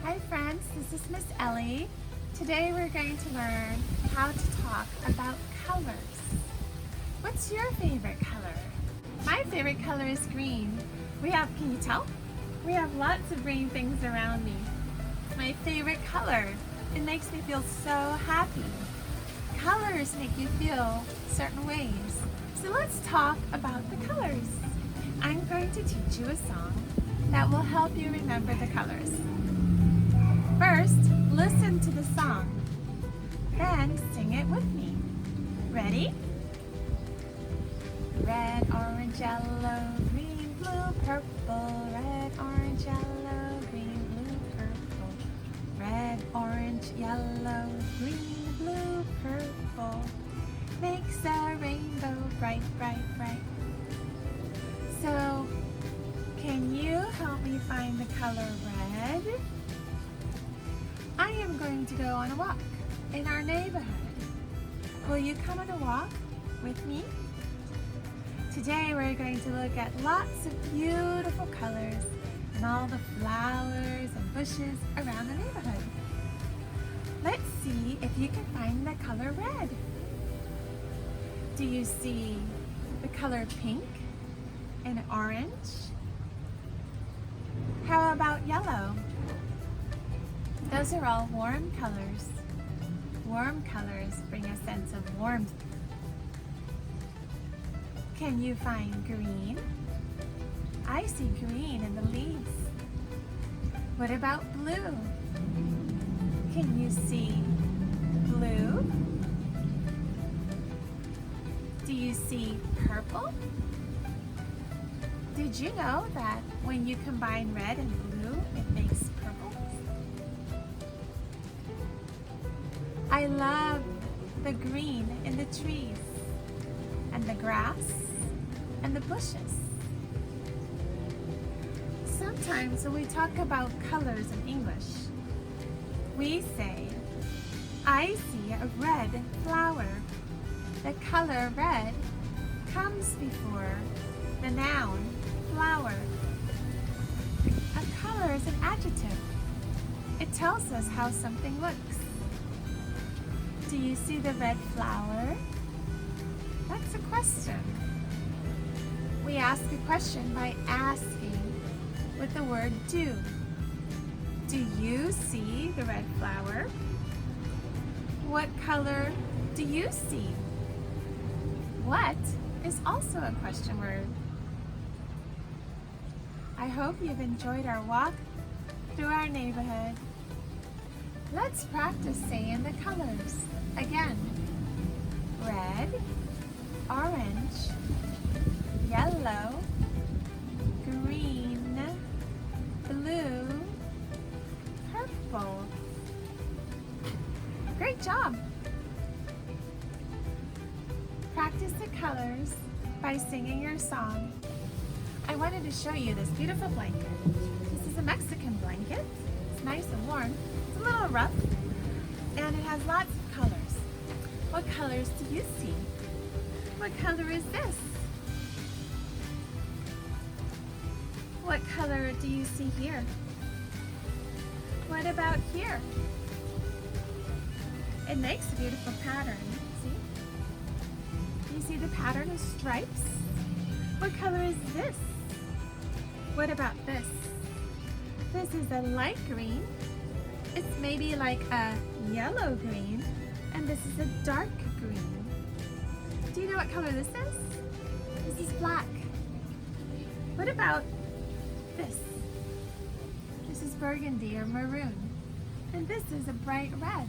Hi friends, this is Miss Ellie. Today we're going to learn how to talk about colors. What's your favorite color? My favorite color is green. Can you tell? We have lots of green things around me. It's my favorite color. It makes me feel so happy. Colors make you feel certain ways. So let's talk about the colors. I'm going to teach you a song that will help you remember the colors. First, listen to the song, then sing it with me. Ready? Red, orange, yellow, green, blue, purple. Red, orange, yellow, green, blue, purple. Red, orange, yellow, green, blue, purple. Makes a rainbow bright, bright, bright. So, can you help me find the color red? I am going to go on a walk in our neighborhood. Will you come on a walk with me? Today we're going to look at lots of beautiful colors and all the flowers and bushes around the neighborhood. Let's see if you can find the color red. Do you see the color pink and orange? How about yellow? Those are all warm colors. Warm colors bring a sense of warmth. Can you find green? I see green in the leaves. What about blue? Can you see blue? Do you see purple? Did you know that when you combine red and blue, it makes purple? I love the green in the trees and the grass and the bushes. Sometimes when we talk about colors in English, we say, I see a red flower. The color red comes before the noun flower. A color is an adjective. It tells us how something looks. Do you see the red flower? That's a question. We ask a question by asking with the word do. Do you see the red flower? What color do you see? What is also a question word. I hope you've enjoyed our walk through our neighborhood. Let's practice saying the colors. Again, red, orange, yellow, green, blue, purple. Great job! Practice the colors by singing your song. I wanted to show you this beautiful blanket. This is a Mexican blanket. It's nice and warm. It's a little rough, and it has lots of colors. What colors do you see? What color is this? What color do you see here? What about here? It makes a beautiful pattern. See? Do you see the pattern of stripes? What color is this? What about this? This is a light green. It's maybe like a yellow green, and this is a dark green. Do you know what color this is? This is black. What about this? This is burgundy or maroon, and this is a bright red.